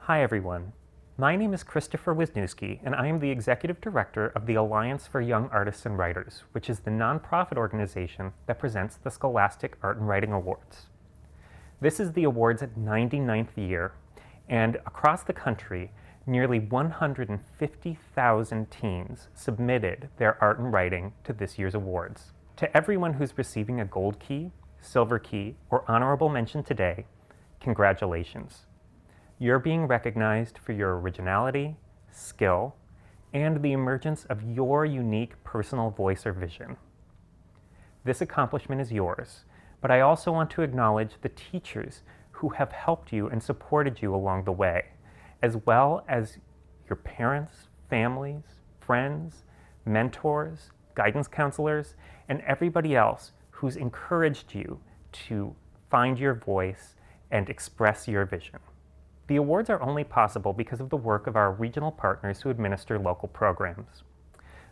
Hi everyone. My name is Christopher Wisniewski, and I am the Executive Director of the Alliance for Young Artists and Writers, which is the nonprofit organization that presents the Scholastic Art and Writing Awards. This is the award's 99th year, and across the country, nearly 150,000 teens submitted their art and writing to this year's awards. To everyone who's receiving a gold key, silver key, or honorable mention today, congratulations. You're being recognized for your originality, skill, and the emergence of your unique personal voice or vision. This accomplishment is yours, but I also want to acknowledge the teachers who have helped you and supported you along the way, as well as your parents, families, friends, mentors, guidance counselors, and everybody else who's encouraged you to find your voice and express your vision. The awards are only possible because of the work of our regional partners who administer local programs.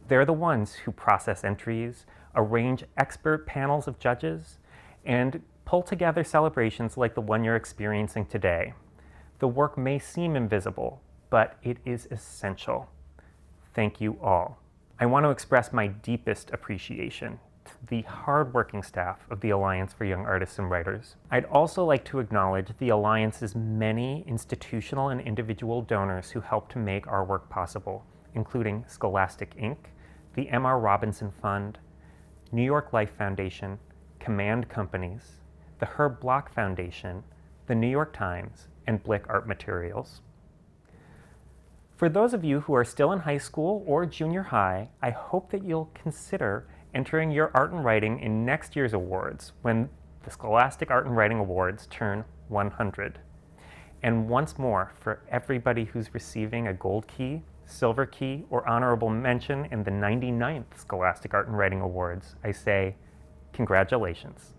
They're the ones who process entries, arrange expert panels of judges, and pull together celebrations like the one you're experiencing today. The work may seem invisible, but it is essential. Thank you all. I want to express my deepest appreciation to the hardworking staff of the Alliance for Young Artists and Writers. I'd also like to acknowledge the Alliance's many institutional and individual donors who help to make our work possible, including Scholastic, Inc., the M.R. Robinson Fund, New York Life Foundation, Command Companies, the Herb Block Foundation, the New York Times, and Blick Art Materials. For those of you who are still in high school or junior high, I hope that you'll consider entering your art and writing in next year's awards when the Scholastic Art and Writing Awards turn 100. And once more, for everybody who's receiving a gold key, silver key, or honorable mention in the 99th Scholastic Art and Writing Awards, I say, congratulations.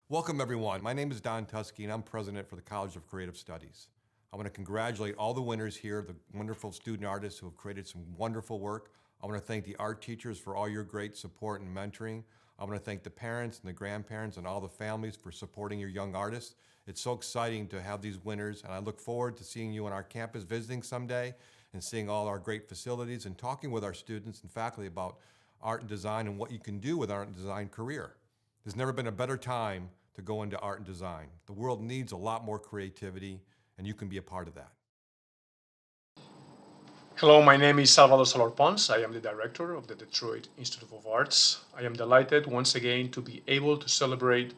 Welcome everyone. My name is Don Tusky and I'm president for the College of Creative Studies. I want to congratulate all the winners here, the wonderful student artists who have created some wonderful work. I want to thank the art teachers for all your great support and mentoring. I want to thank the parents and the grandparents and all the families for supporting your young artists. It's so exciting to have these winners, and I look forward to seeing you on our campus visiting someday and seeing all our great facilities and talking with our students and faculty about art and design and what you can do with art and design career. There's never been a better time to go into art and design. The world needs a lot more creativity, and you can be a part of that. Hello, my name is Salvador Solar Pons. I am the director of the Detroit Institute of Arts. I am delighted once again to be able to celebrate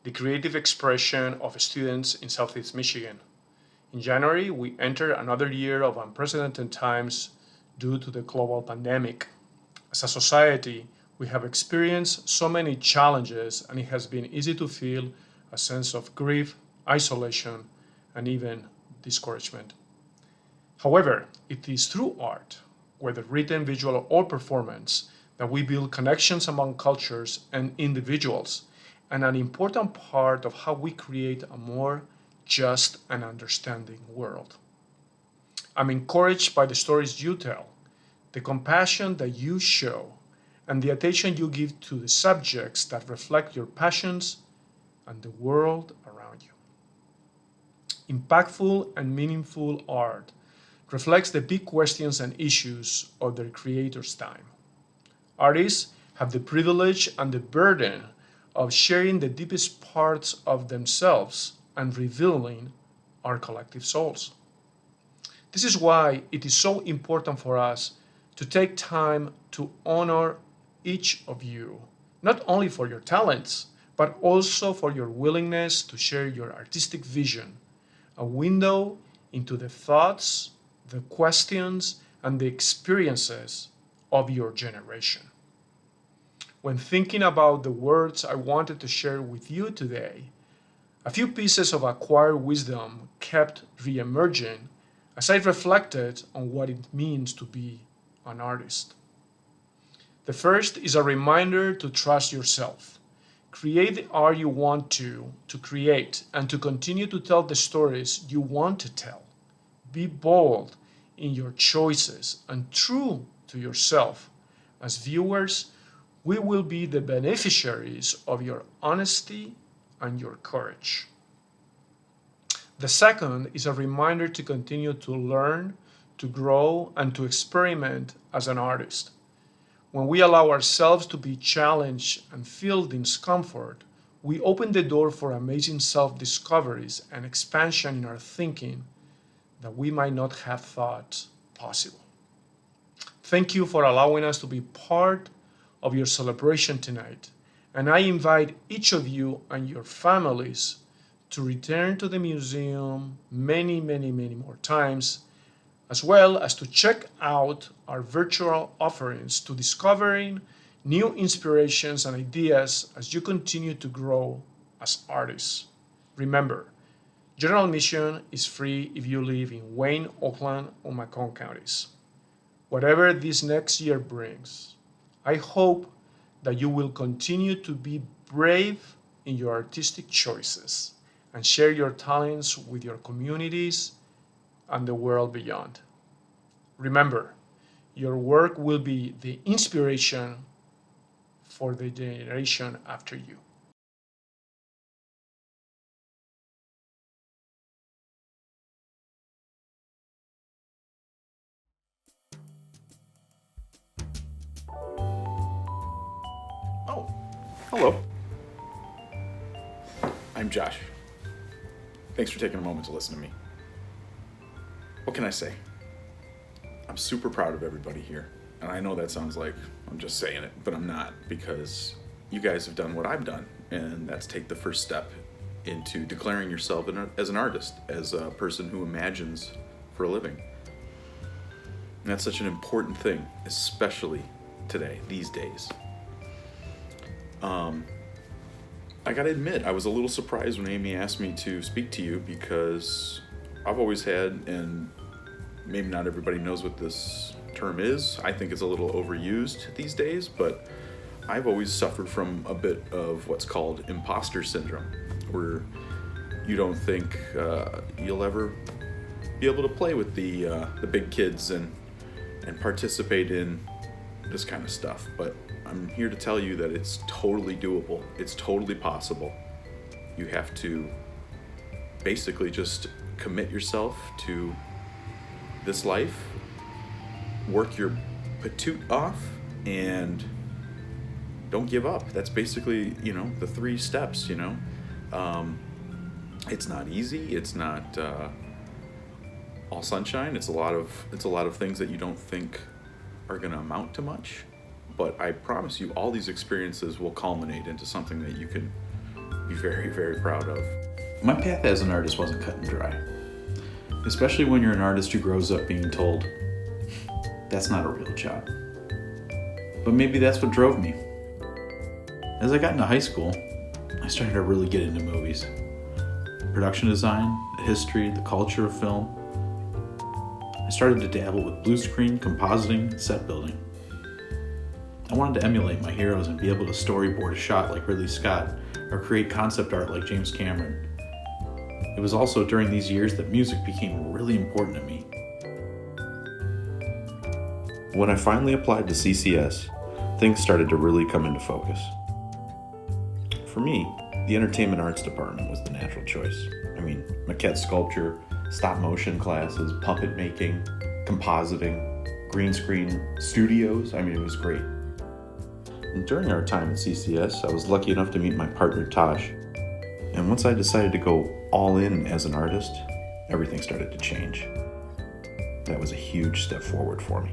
the creative expression of students in Southeast Michigan. In January, we enter another year of unprecedented times due to the global pandemic. As a society, we have experienced so many challenges, and it has been easy to feel a sense of grief, isolation, and even discouragement. However, it is through art, whether written, visual, or performance, that we build connections among cultures and individuals, and an important part of how we create a more just and understanding world. I'm encouraged by the stories you tell, the compassion that you show, and the attention you give to the subjects that reflect your passions and the world around you. Impactful and meaningful art reflects the big questions and issues of their creators' time. Artists have the privilege and the burden of sharing the deepest parts of themselves and revealing our collective souls. This is why it is so important for us to take time to honor each of you, not only for your talents, but also for your willingness to share your artistic vision, a window into the thoughts, the questions, and the experiences of your generation. When thinking about the words I wanted to share with you today, a few pieces of acquired wisdom kept re-emerging as I reflected on what it means to be an artist. The first is a reminder to trust yourself. Create the art you want to create, and to continue to tell the stories you want to tell. Be bold in your choices and true to yourself. As viewers, we will be the beneficiaries of your honesty and your courage. The second is a reminder to continue to learn, to grow, and to experiment as an artist. When we allow ourselves to be challenged and feel discomfort, we open the door for amazing self-discoveries and expansion in our thinking that we might not have thought possible. Thank you for allowing us to be part of your celebration tonight, and I invite each of you and your families to return to the museum many more times, as well as to check out our virtual offerings to discovering new inspirations and ideas as you continue to grow as artists. Remember, general admission is free if you live in Wayne, Oakland, or Macomb counties. Whatever this next year brings, I hope that you will continue to be brave in your artistic choices and share your talents with your communities and the world beyond. Remember, your work will be the inspiration for the generation after you. Oh, hello. I'm Josh. Thanks for taking a moment to listen to me. What can I say? I'm super proud of everybody here. And I know that sounds like I'm just saying it, but I'm not, because you guys have done what I've done, and that's take the first step into declaring yourself as an artist, as a person who imagines for a living. And that's such an important thing, especially today, these days. I gotta admit, I was a little surprised when Amy asked me to speak to you, because I've always had, and maybe not everybody knows what this term is, I think it's a little overused these days, but I've always suffered from a bit of what's called imposter syndrome, where you don't think you'll ever be able to play with the big kids and participate in this kind of stuff. But I'm here to tell you that it's totally doable. It's totally possible. You have to basically just commit yourself to this life, work your patoot off, and don't give up. That's basically, the 3 steps, It's not easy. It's not all sunshine. It's a lot of things that you don't think are going to amount to much. But I promise you, all these experiences will culminate into something that you can be very, very proud of. My path as an artist wasn't cut and dry. Especially when you're an artist who grows up being told, that's not a real job. But maybe that's what drove me. As I got into high school, I started to really get into movies. Production design, the history, the culture of film. I started to dabble with blue screen, compositing, and set building. I wanted to emulate my heroes and be able to storyboard a shot like Ridley Scott or create concept art like James Cameron. It was also during these years that music became really important to me. When I finally applied to CCS, things started to really come into focus. For me, the entertainment arts department was the natural choice. Maquette sculpture, stop motion classes, puppet making, compositing, green screen studios. It was great. And during our time at CCS, I was lucky enough to meet my partner Tosh. And once I decided to go all in as an artist, everything started to change. That was a huge step forward for me.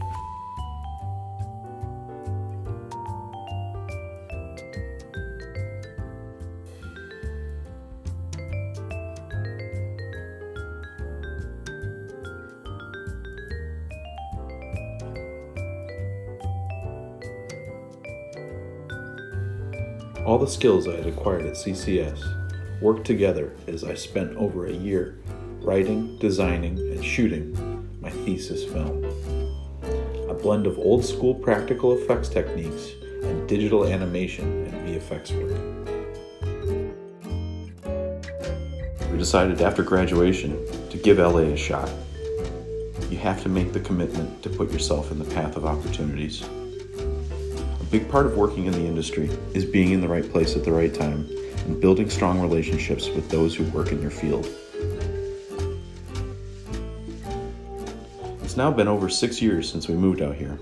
All the skills I had acquired at CCS worked together as I spent over a year writing, designing, and shooting my thesis film. A blend of old school practical effects techniques and digital animation and VFX work. We decided after graduation to give LA a shot. You have to make the commitment to put yourself in the path of opportunities. A big part of working in the industry is being in the right place at the right time and building strong relationships with those who work in your field. It's now been over 6 years since we moved out here,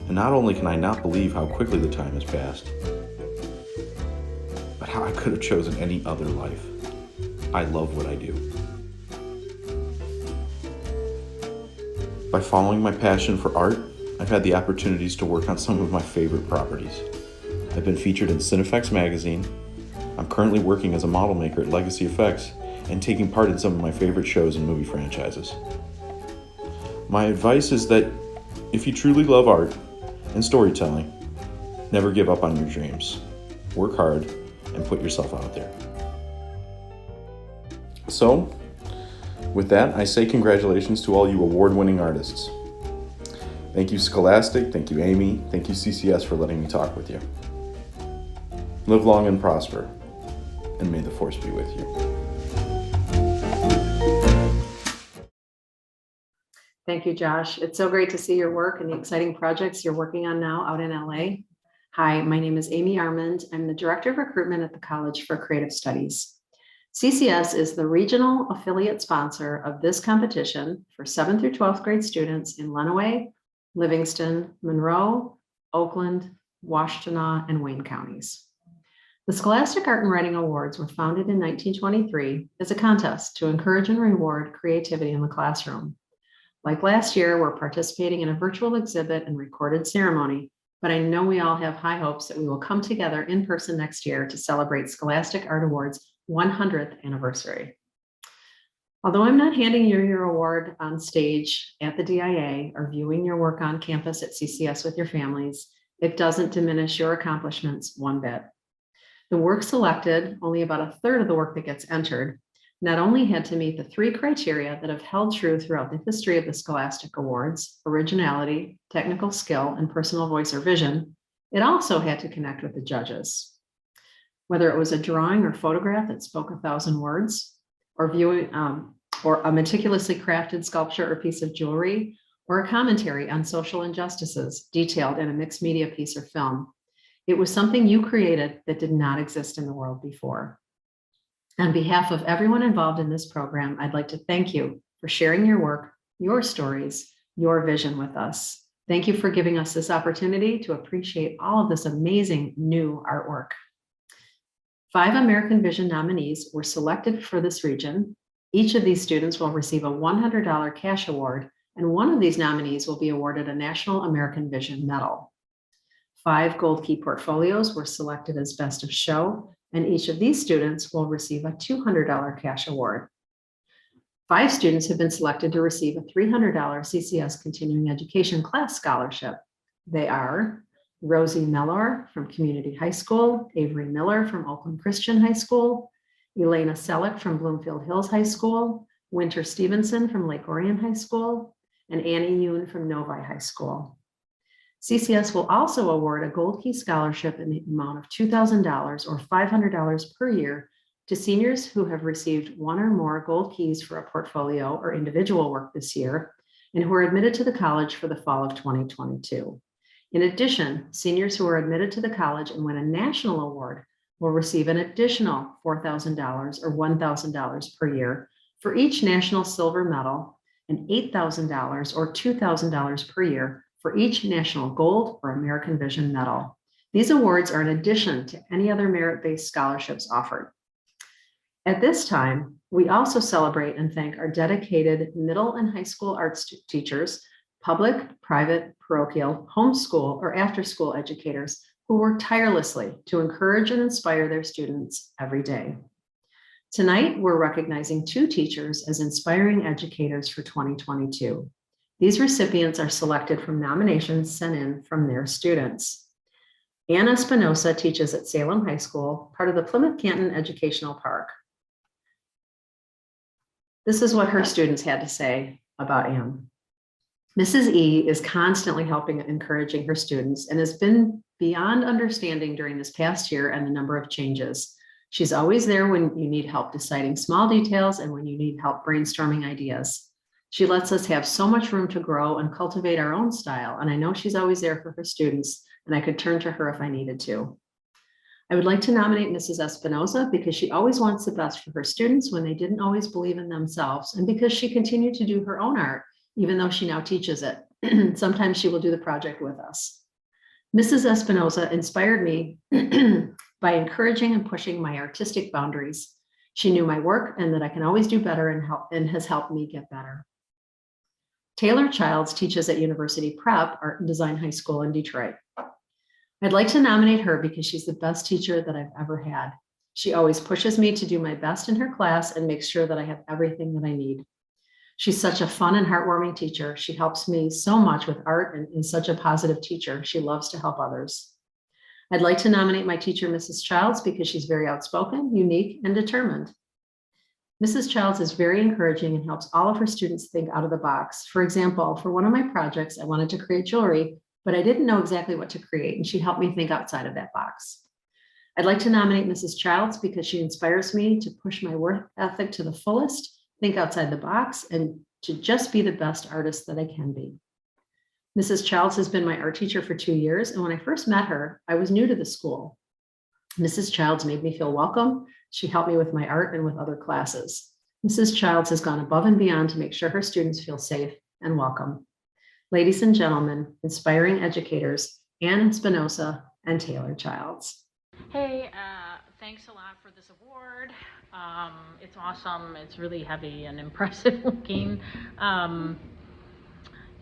and not only can I not believe how quickly the time has passed, but how I could have chosen any other life. I love what I do. By following my passion for art, I've had the opportunities to work on some of my favorite properties. I've been featured in Cinefx magazine. I'm currently working as a model maker at Legacy Effects and taking part in some of my favorite shows and movie franchises. My advice is that if you truly love art and storytelling, never give up on your dreams. Work hard and put yourself out there. So, with that, I say congratulations to all you award-winning artists. Thank you, Scholastic. Thank you, Amy. Thank you, CCS, for letting me talk with you. Live long and prosper, and may the force be with you. Thank you, Josh. It's so great to see your work and the exciting projects you're working on now out in LA. Hi, my name is Amy Armand. I'm the Director of Recruitment at the College for Creative Studies. CCS is the regional affiliate sponsor of this competition for 7th through 12th grade students in Lenawee, Livingston, Monroe, Oakland, Washtenaw, and Wayne Counties. The Scholastic Art and Writing Awards were founded in 1923 as a contest to encourage and reward creativity in the classroom. Like last year, we're participating in a virtual exhibit and recorded ceremony, but I know we all have high hopes that we will come together in person next year to celebrate Scholastic Art Awards' 100th anniversary. Although I'm not handing you your award on stage at the DIA or viewing your work on campus at CCS with your families, it doesn't diminish your accomplishments one bit. The work selected, only about a third of the work that gets entered, not only had to meet the 3 criteria that have held true throughout the history of the Scholastic Awards: originality, technical skill, and personal voice or vision, it also had to connect with the judges. Whether it was a drawing or photograph that spoke 1,000 words, or or a meticulously crafted sculpture or piece of jewelry, or a commentary on social injustices detailed in a mixed media piece or film, it was something you created that did not exist in the world before. On behalf of everyone involved in this program, I'd like to thank you for sharing your work, your stories, your vision with us. Thank you for giving us this opportunity to appreciate all of this amazing new artwork. 5 American Vision nominees were selected for this region. Each of these students will receive a $100 cash award, and one of these nominees will be awarded a National American Vision Medal. 5 Gold Key portfolios were selected as Best of Show, and each of these students will receive a $200 cash award. 5 students have been selected to receive a $300 CCS Continuing Education Class Scholarship. They are Rosie Mellor from Community High School, Avery Miller from Oakland Christian High School, Elena Selleck from Bloomfield Hills High School, Winter Stevenson from Lake Orion High School, and Annie Yoon from Novi High School. CCS will also award a Gold Key Scholarship in the amount of $2,000 or $500 per year to seniors who have received 1 or more Gold Keys for a portfolio or individual work this year and who are admitted to the college for the fall of 2022. In addition, seniors who are admitted to the college and win a national award will receive an additional $4,000 or $1,000 per year for each national silver medal and $8,000 or $2,000 per year for each national gold or American Vision medal. These awards are in addition to any other merit-based scholarships offered. At this time, we also celebrate and thank our dedicated middle and high school arts teachers, public, private, parochial, homeschool, or after-school educators who work tirelessly to encourage and inspire their students every day. Tonight, we're recognizing 2 teachers as inspiring educators for 2022. These recipients are selected from nominations sent in from their students. Ann Espinosa teaches at Salem High School, part of the Plymouth Canton Educational Park. This is what her students had to say about Ann. Mrs. E is constantly helping and encouraging her students and has been beyond understanding during this past year and the number of changes. She's always there when you need help deciding small details and when you need help brainstorming ideas. She lets us have so much room to grow and cultivate our own style, and I know she's always there for her students, and I could turn to her if I needed to. I would like to nominate Mrs. Espinosa because she always wants the best for her students when they didn't always believe in themselves, and because she continued to do her own art even though she now teaches it. Sometimes she will do the project with us. Mrs. Espinosa inspired me by encouraging and pushing my artistic boundaries. She knew my work and that I can always do better and has helped me get better. Taylor Childs teaches at University Prep, Art and Design High School in Detroit. I'd like to nominate her because she's the best teacher that I've ever had. She always pushes me to do my best in her class and makes sure that I have everything that I need. She's such a fun and heartwarming teacher. She helps me so much with art and is such a positive teacher. She loves to help others. I'd like to nominate my teacher, Mrs. Childs, because she's very outspoken, unique, and determined. Mrs. Childs is very encouraging and helps all of her students think out of the box. For example, for one of my projects, I wanted to create jewelry, but I didn't know exactly what to create, and she helped me think outside of that box. I'd like to nominate Mrs. Childs because she inspires me to push my work ethic to the fullest, think outside the box, and to just be the best artist that I can be. Mrs. Childs has been my art teacher for 2 years, and when I first met her, I was new to the school. Mrs. Childs made me feel welcome. She helped me with my art and with other classes. Mrs. Childs has gone above and beyond to make sure her students feel safe and welcome. Ladies and gentlemen, inspiring educators, Ann Espinosa and Taylor Childs. Hey, thanks a lot for this award. It's awesome. It's really heavy and impressive looking.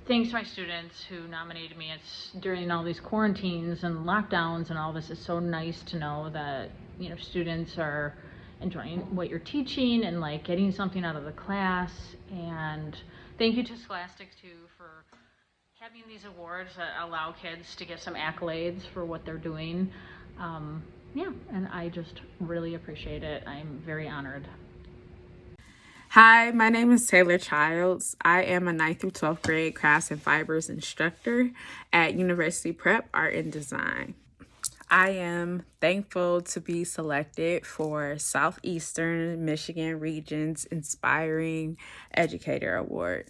Thanks to my students who nominated me. It's during all these quarantines and lockdowns and all this. It's so nice to know that, you know, students are enjoying what you're teaching and like getting something out of the class. And thank you to Scholastic too for having these awards that allow kids to get some accolades for what they're doing. Yeah, and I just really appreciate it. I'm very honored. Hi, my name is Taylor Childs. I am a 9th through 12th grade crafts and fibers instructor at University Prep Art and Design. I am thankful to be selected for Southeastern Michigan Region's Inspiring Educator Award.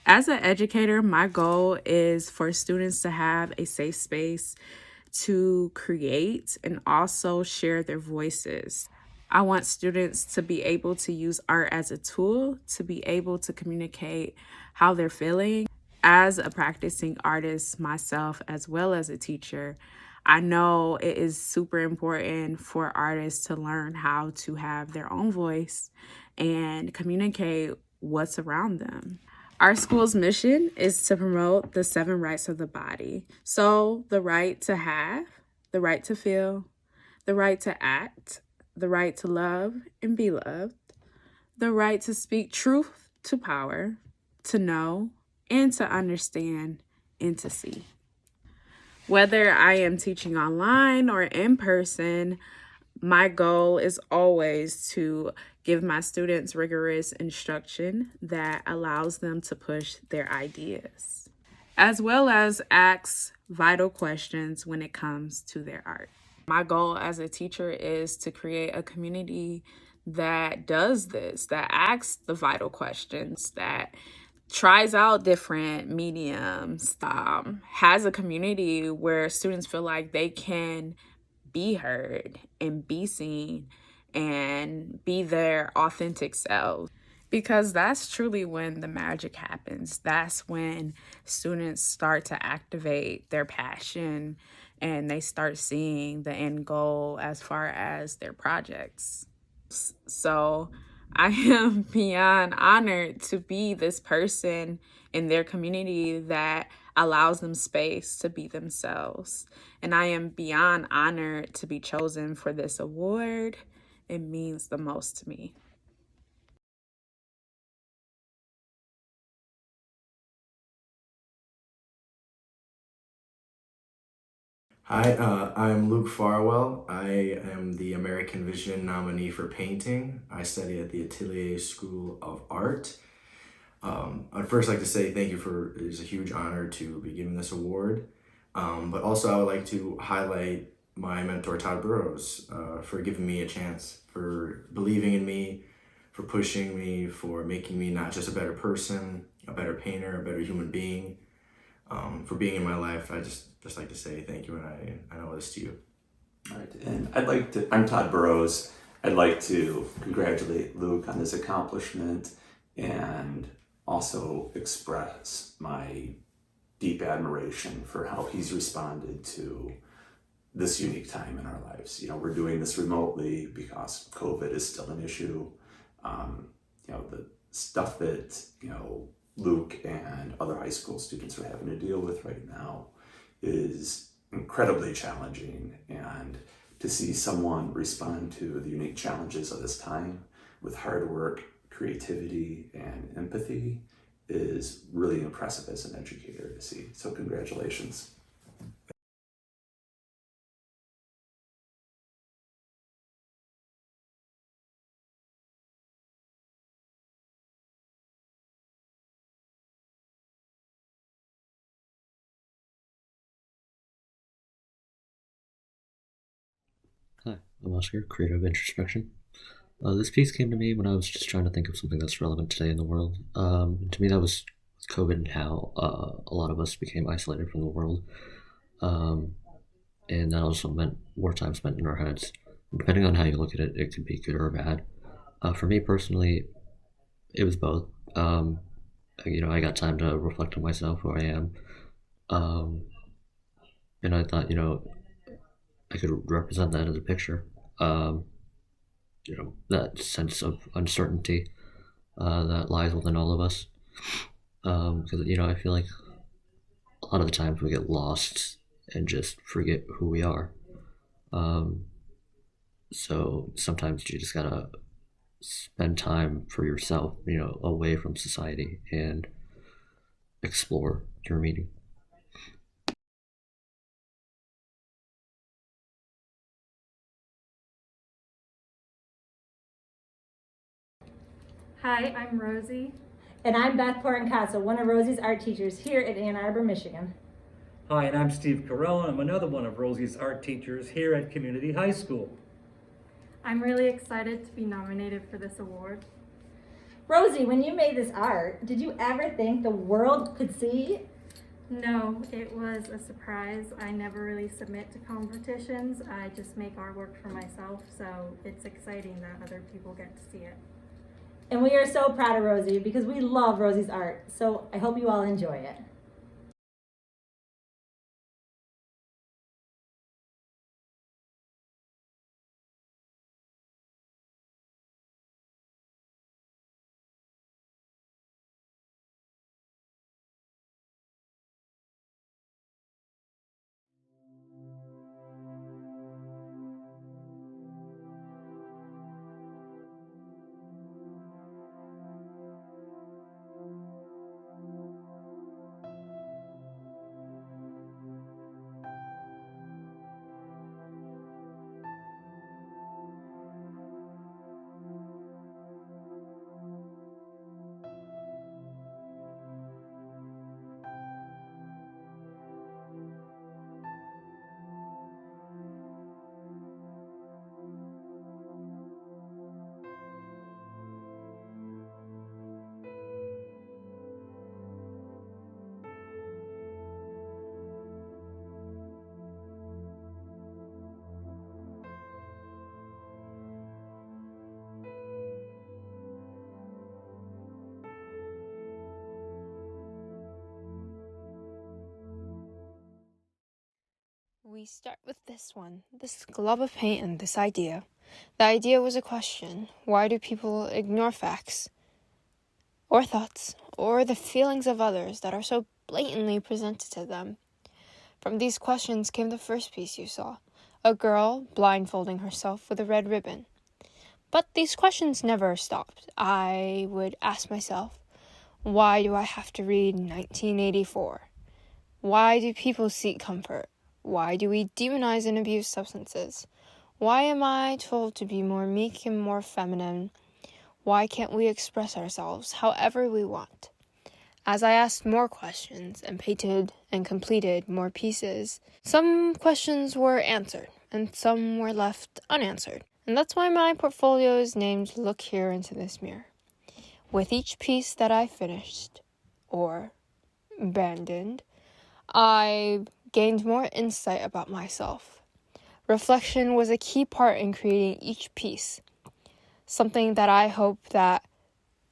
As an educator, my goal is for students to have a safe space to create and also share their voices. I want students to be able to use art as a tool to be able to communicate how they're feeling. As a practicing artist myself, as well as a teacher, I know it is super important for artists to learn how to have their own voice and communicate what's around them. Our school's mission is to promote the 7 rights of the body. So the right to have, the right to feel, the right to act, the right to love and be loved, the right to speak truth to power, to know and to understand and to see. Whether I am teaching online or in person, my goal is always to give my students rigorous instruction that allows them to push their ideas, as well as ask vital questions when it comes to their art. My goal as a teacher is to create a community that does this, that asks the vital questions, that tries out different mediums, has a community where students feel like they can be heard and be seen and be their authentic selves. Because that's truly when the magic happens. That's when students start to activate their passion and they start seeing the end goal as far as their projects. So I am beyond honored to be this person in their community that allows them space to be themselves. And I am beyond honored to be chosen for this award. It means the most to me. Hi, I'm Luke Farwell. I am the American Vision nominee for painting. I study at the Atelier School of Art. I'd first like to say thank you it is a huge honor to be given this award. But also I would like to highlight my mentor, Todd Burrows, for giving me a chance, for believing in me, for pushing me, for making me not just a better person, a better painter, a better human being, for being in my life. I just like to say thank you, and I owe this to you. All right, and I'm Todd Burrows. I'd like to congratulate Luke on this accomplishment and also express my deep admiration for how he's responded to this unique time in our lives. We're doing this remotely because COVID is still an issue. The stuff that, Luke and other high school students are having to deal with right now is incredibly challenging. And to see someone respond to the unique challenges of this time with hard work, creativity, and empathy is really impressive as an educator to see. So congratulations. Hi, I'm Oscar, creator of Introspection. This piece came to me when I was just trying to think of something that's relevant today in the world. To me, that was COVID and how a lot of us became isolated from the world. And that also meant wartime spent in our heads. Depending on how you look at it, it could be good or bad. For me personally, it was both. I got time to reflect on myself, who I am. And I thought, I could represent that as a picture. That sense of uncertainty that lies within all of us. Because, I feel like a lot of the times we get lost and just forget who we are. So sometimes you just gotta spend time for yourself, away from society and explore your meaning. Hi, I'm Rosie. And I'm Beth Porancasa, one of Rosie's art teachers here in Ann Arbor, Michigan. Hi, and I'm Steve Carell, and I'm another one of Rosie's art teachers here at Community High School. I'm really excited to be nominated for this award. Rosie, when you made this art, did you ever think the world could see? No, it was a surprise. I never really submit to competitions. I just make artwork for myself, so it's exciting that other people get to see it. And we are so proud of Rosie because we love Rosie's art, so I hope you all enjoy it. We start with this one, this glob of paint and this idea. The idea was a question. Why do people ignore facts or thoughts or the feelings of others that are so blatantly presented to them? From these questions came the first piece you saw, a girl blindfolding herself with a red ribbon. But these questions never stopped. I would ask myself, why do I have to read 1984? Why do people seek comfort? Why do we demonize and abuse substances? Why am I told to be more meek and more feminine? Why can't we express ourselves however we want? As I asked more questions and painted and completed more pieces, some questions were answered and some were left unanswered. And that's why my portfolio is named Look Here Into This Mirror. With each piece that I finished, or abandoned, I gained more insight about myself. Reflection was a key part in creating each piece, something that I hope that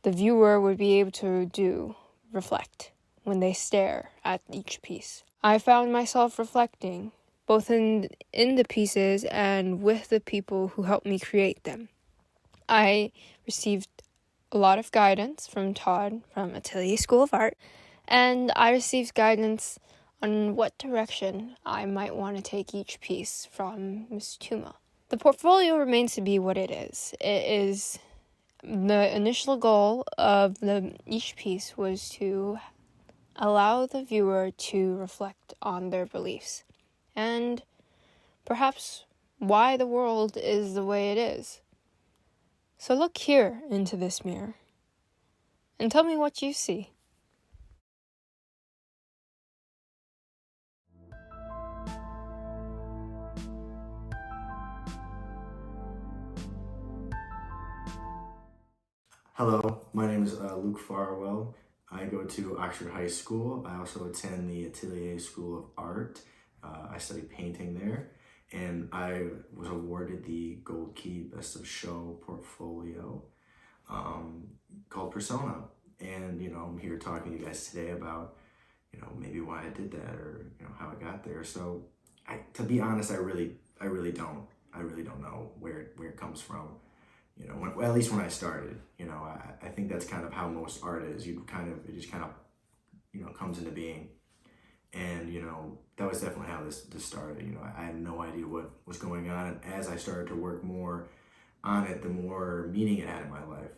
the viewer would be able to do, reflect, when they stare at each piece. I found myself reflecting, both in the pieces and with the people who helped me create them. I received a lot of guidance from Todd from Atelier School of Art, and I received guidance on what direction I might want to take each piece from Ms. Tuma. The portfolio remains to be what it is. It is the initial goal of each piece was to allow the viewer to reflect on their beliefs and perhaps why the world is the way it is. So look here into this mirror and tell me what you see. Hello, my name is Luke Farwell. I go to Oxford High School. I also attend the Atelier School of Art. I study painting there, and I was awarded the Gold Key Best of Show portfolio called Persona. And, I'm here talking to you guys today about, maybe why I did that or, how I got there. So, to be honest, I really don't know where it comes from. At least when I started, I think that's kind of how most art is. It just kind of, comes into being. And, that was definitely how this started. I had no idea what was going on. And as I started to work more on it, the more meaning it had in my life.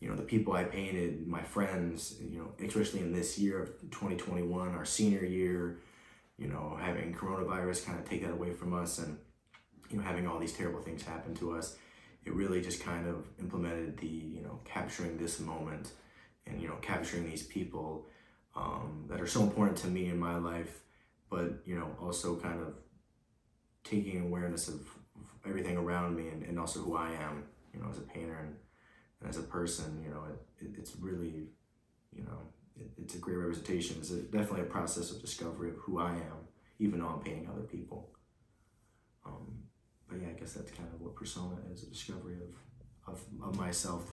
The people I painted, my friends, especially in this year of 2021, our senior year, having coronavirus kind of take that away from us and, having all these terrible things happen to us. It really just kind of implemented the, capturing this moment and, capturing these people that are so important to me in my life, but, also kind of taking awareness of everything around me and also who I am, as a painter and as a person. It's really, it's a great representation. It's definitely a process of discovery of who I am, even though I'm painting other people. But yeah, I guess that's kind of what Persona is, a discovery of myself.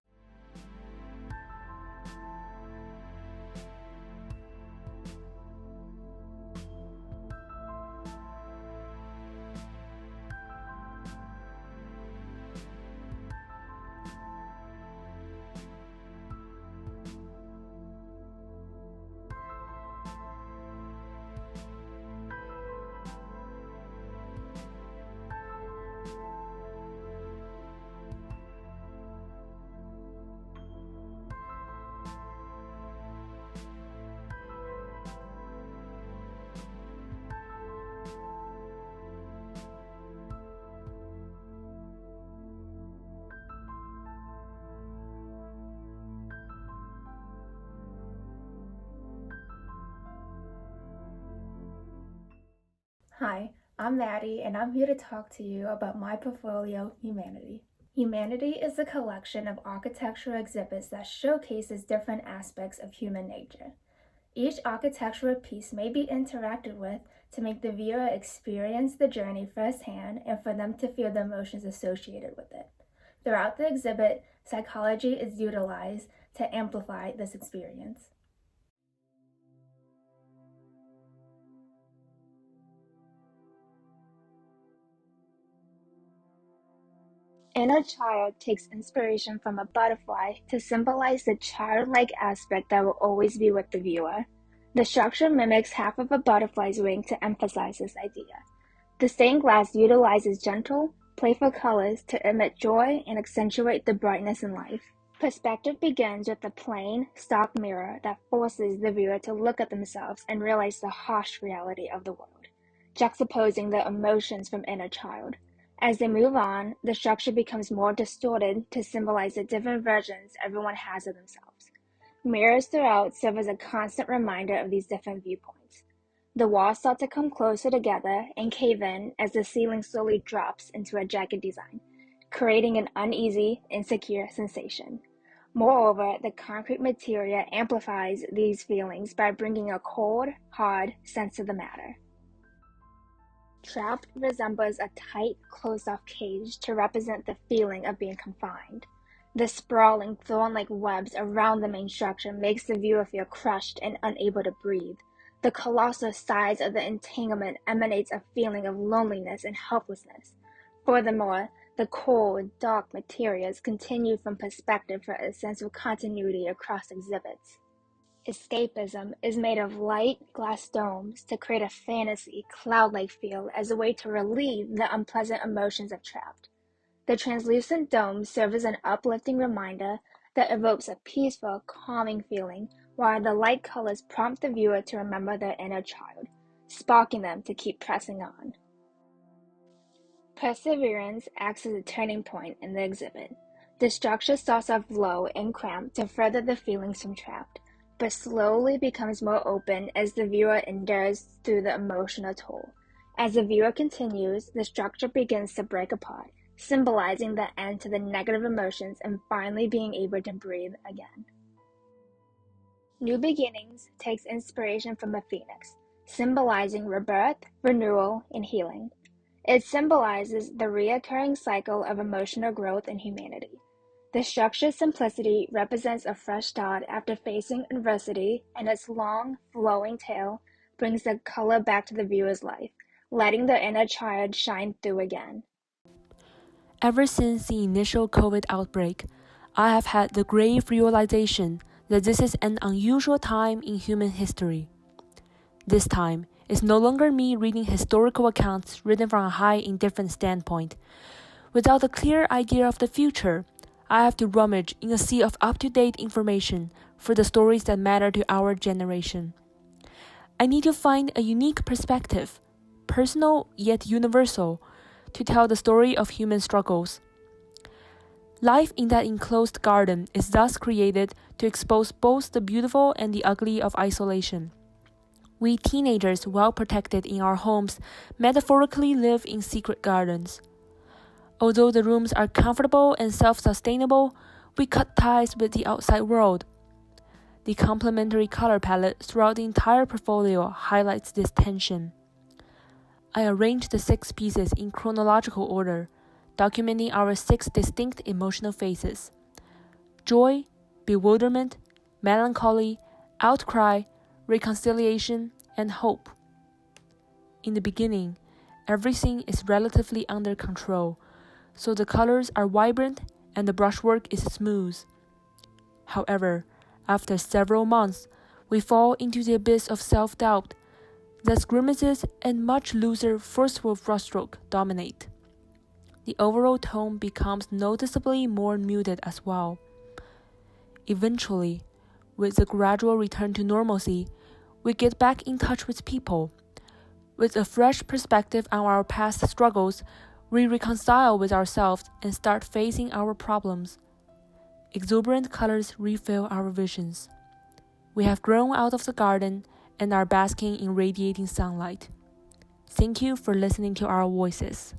Hi, I'm Maddie, and I'm here to talk to you about my portfolio, Humanity. Humanity is a collection of architectural exhibits that showcases different aspects of human nature. Each architectural piece may be interacted with to make the viewer experience the journey firsthand and for them to feel the emotions associated with it. Throughout the exhibit, psychology is utilized to amplify this experience. Inner child takes inspiration from a butterfly to symbolize the childlike aspect that will always be with the viewer. The structure mimics half of a butterfly's wing to emphasize this idea. The stained glass utilizes gentle, playful colors to emit joy and accentuate the brightness in life. Perspective begins with a plain, stock mirror that forces the viewer to look at themselves and realize the harsh reality of the world, juxtaposing the emotions from inner child. As they move on, the structure becomes more distorted to symbolize the different versions everyone has of themselves. Mirrors throughout serve as a constant reminder of these different viewpoints. The walls start to come closer together and cave in as the ceiling slowly drops into a jagged design, creating an uneasy, insecure sensation. Moreover, the concrete material amplifies these feelings by bringing a cold, hard sense to the matter. Trapped resembles a tight, closed-off cage to represent the feeling of being confined. The sprawling thorn-like webs around the main structure makes the viewer feel crushed and unable to breathe. The colossal size of the entanglement emanates a feeling of loneliness and helplessness. Furthermore, the cold, dark materials continue from perspective for a sense of continuity across exhibits. Escapism is made of light glass domes to create a fantasy, cloud-like feel as a way to relieve the unpleasant emotions of trapped. The translucent domes serve as an uplifting reminder that evokes a peaceful, calming feeling, while the light colors prompt the viewer to remember their inner child, sparking them to keep pressing on. Perseverance acts as a turning point in the exhibit. The structure starts off low and cramped to further the feelings from trapped, but slowly becomes more open as the viewer endures through the emotional toll. As the viewer continues, the structure begins to break apart, symbolizing the end to the negative emotions and finally being able to breathe again. New Beginnings takes inspiration from a phoenix, symbolizing rebirth, renewal, and healing. It symbolizes the recurring cycle of emotional growth in humanity. The structure's simplicity represents a fresh start after facing adversity, and its long, flowing tail brings the color back to the viewer's life, letting their inner child shine through again. Ever since the initial COVID outbreak, I have had the grave realization that this is an unusual time in human history. This time is no longer me reading historical accounts written from a high indifferent standpoint. Without a clear idea of the future, I have to rummage in a sea of up-to-date information for the stories that matter to our generation. I need to find a unique perspective, personal yet universal, to tell the story of human struggles. Life in that enclosed garden is thus created to expose both the beautiful and the ugly of isolation. We teenagers, well protected in our homes, metaphorically live in secret gardens. Although the rooms are comfortable and self-sustainable, we cut ties with the outside world. The complementary color palette throughout the entire portfolio highlights this tension. I arranged the 6 pieces in chronological order, documenting our 6 distinct emotional phases: joy, bewilderment, melancholy, outcry, reconciliation, and hope. In the beginning, everything is relatively under control, so the colors are vibrant and the brushwork is smooth. However, after several months, we fall into the abyss of self-doubt. Thus grimaces and much looser forceful brushstroke dominate. The overall tone becomes noticeably more muted as well. Eventually, with the gradual return to normalcy, we get back in touch with people. With a fresh perspective on our past struggles, we reconcile with ourselves and start facing our problems. Exuberant colors refill our visions. We have grown out of the garden and are basking in radiating sunlight. Thank you for listening to our voices.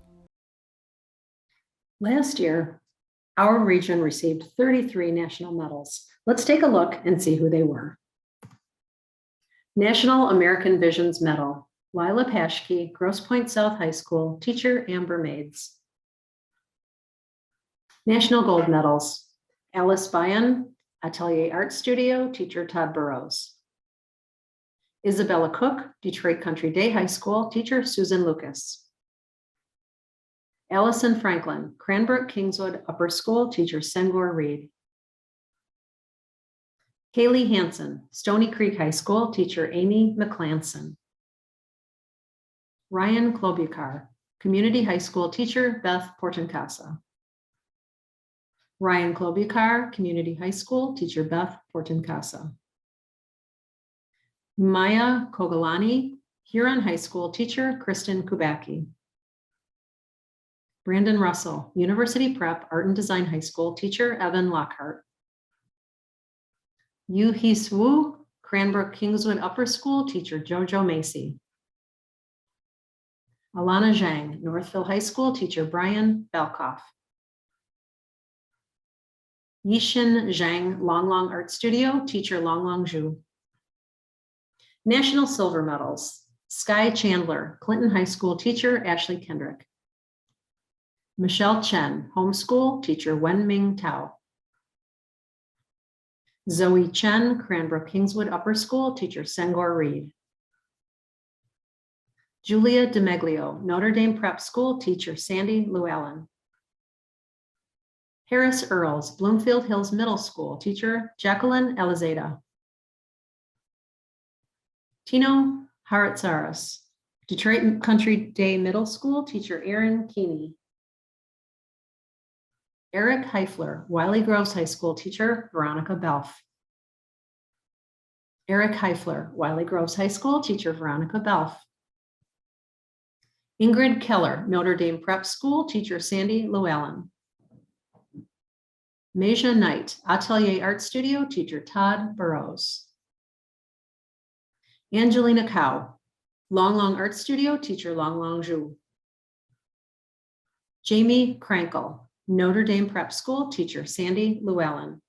Last year, our region received 33 national medals. Let's take a look and see who they were. National American Visions Medal, Lila Paschke, Grosse Pointe South High School, teacher Amber Maids. National Gold Medals, Alice Bayan, Atelier Art Studio, teacher Todd Burrows. Isabella Cook, Detroit Country Day High School, teacher Susan Lucas. Allison Franklin, Cranbrook Kingswood Upper School, teacher Sengor Reed. Kaylee Hansen, Stony Creek High School, teacher Amy McClanson. Ryan Klobuchar, Community High School, teacher Beth Portancasa. Ryan Klobuchar, Community High School, teacher Beth Portancasa. Maya Kogalani, Huron High School, teacher Kristen Kubacki. Brandon Russell, University Prep Art and Design High School, teacher Evan Lockhart. Yu Hee Wu, Cranbrook Kingswood Upper School, teacher Jojo Macy. Alana Zhang, Northville High School, teacher Brian Balkoff. Yixin Zhang, Long Long Art Studio, teacher Long Long Zhu. National Silver Medals, Sky Chandler, Clinton High School, teacher Ashley Kendrick. Michelle Chen, Homeschool, teacher Wen Ming Tao. Zoe Chen, Cranbrook Kingswood Upper School, teacher Sengor Reed. Julia DeMeglio, Notre Dame Prep School, teacher Sandy Llewellyn. Harris Earls, Bloomfield Hills Middle School, teacher Jacqueline Elizada. Tino Haratsaris, Detroit Country Day Middle School, teacher Aaron Keeney. Eric Heifler, Wiley Groves High School, teacher Veronica Belf. Eric Heifler, Wiley Groves High School, teacher Veronica Belf. Ingrid Keller, Notre Dame Prep School, teacher Sandy Llewellyn. Meja Knight, Atelier Art Studio, teacher Todd Burrows. Angelina Cow, Long Long Art Studio, teacher Long Long Zhu. Jamie Krankel, Notre Dame Prep School, teacher Sandy Llewellyn.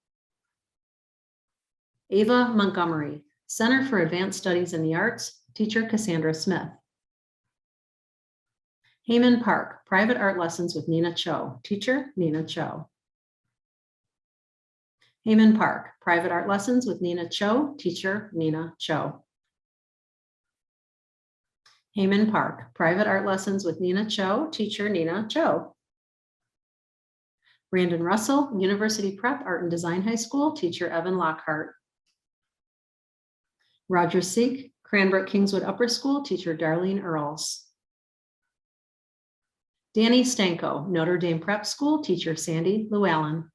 Ava Montgomery, Center for Advanced Studies in the Arts, teacher Cassandra Smith. Heyman Park, Private Art Lessons with Nina Cho, teacher Nina Cho. Heyman Park, Private Art Lessons with Nina Cho, teacher Nina Cho. Heyman Park, Private Art Lessons with Nina Cho, teacher Nina Cho. Brandon Russell, University Prep Art and Design High School, teacher Evan Lockhart. Roger Seek, Cranbrook Kingswood Upper School, teacher Darlene Earls. Danny Stanko, Notre Dame Prep School, teacher Sandy Llewellyn.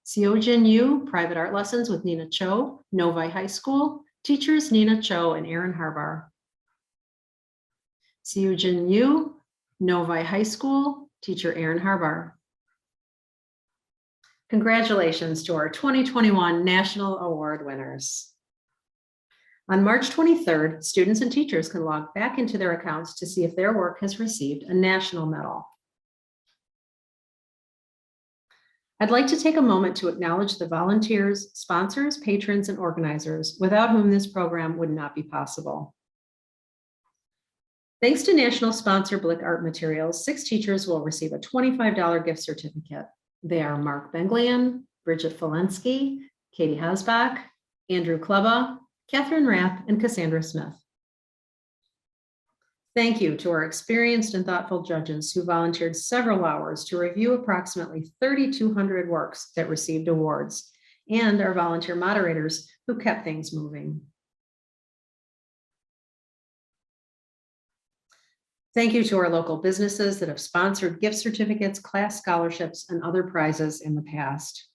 Seojin Yu, Private Art Lessons with Nina Cho, Novi High School, teachers Nina Cho and Aaron Harbar. Seojin Yu, Novi High School, teacher Aaron Harbar. Congratulations to our 2021 National Award winners. On March 23rd, students and teachers can log back into their accounts to see if their work has received a national medal. I'd like to take a moment to acknowledge the volunteers, sponsors, patrons, and organizers without whom this program would not be possible. Thanks to national sponsor Blick Art Materials, 6 teachers will receive a $25 gift certificate. They are Mark Benglian, Bridget Folensky, Katie Hasbach, Andrew Kleba, Catherine Rapp, and Cassandra Smith. Thank you to our experienced and thoughtful judges who volunteered several hours to review approximately 3,200 works that received awards, and our volunteer moderators who kept things moving. Thank you to our local businesses that have sponsored gift certificates, class scholarships, and other prizes in the past.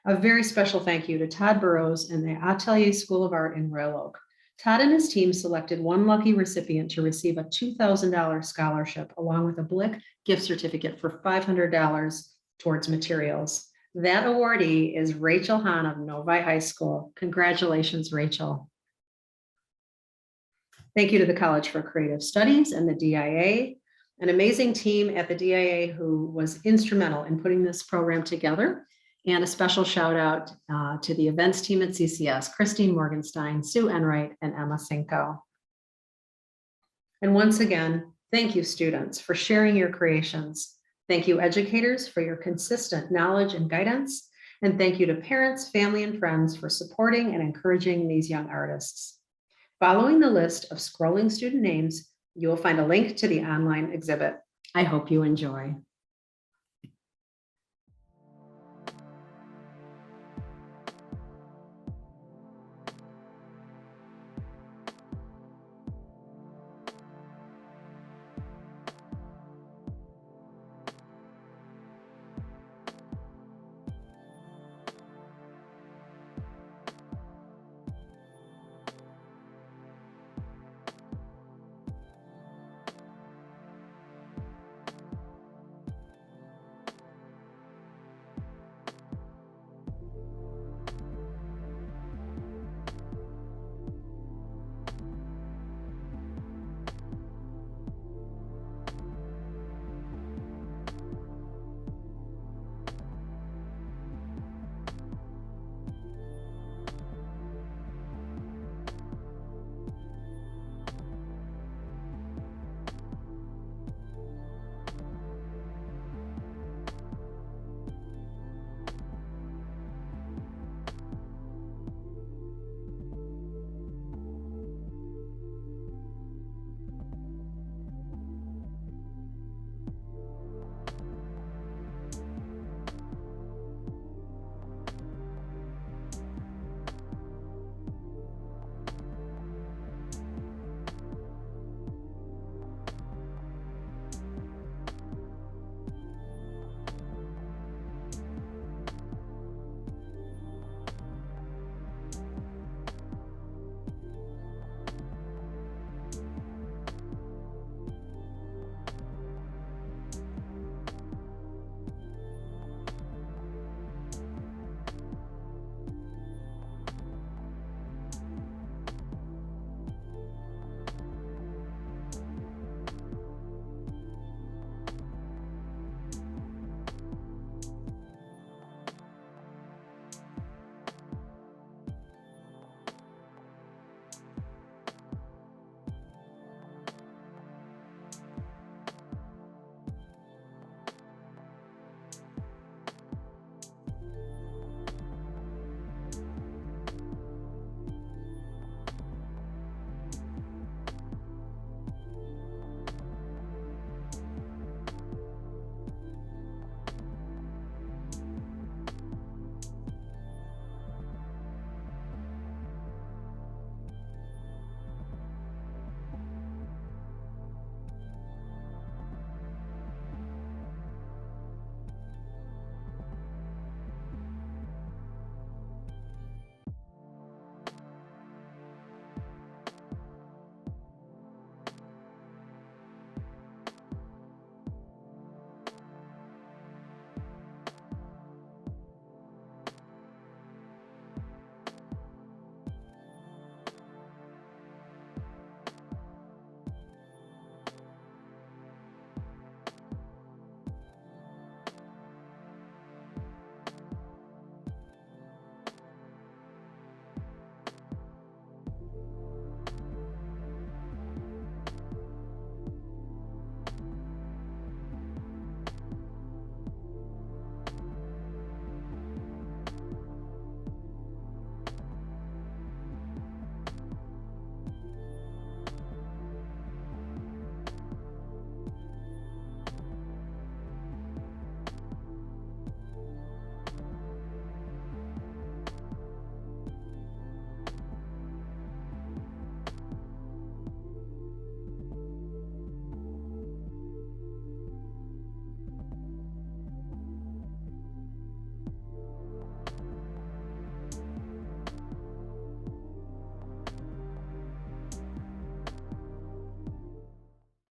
A very special thank you to Todd Burrows and the Atelier School of Art in Royal Oak. Todd and his team selected one lucky recipient to receive a $2,000 scholarship along with a Blick gift certificate for $500 towards materials. That awardee is Rachel Hahn of Novi High School. Congratulations, Rachel. Thank you to the College for Creative Studies and the DIA, an amazing team at the DIA who was instrumental in putting this program together. And a special shout out to the events team at CCS, Christine Morgenstein, Sue Enright, and Emma Cinco. And once again, thank you, students, for sharing your creations. Thank you, educators, for your consistent knowledge and guidance. And thank you to parents, family, and friends for supporting and encouraging these young artists. Following the list of scrolling student names, you will find a link to the online exhibit. I hope you enjoy.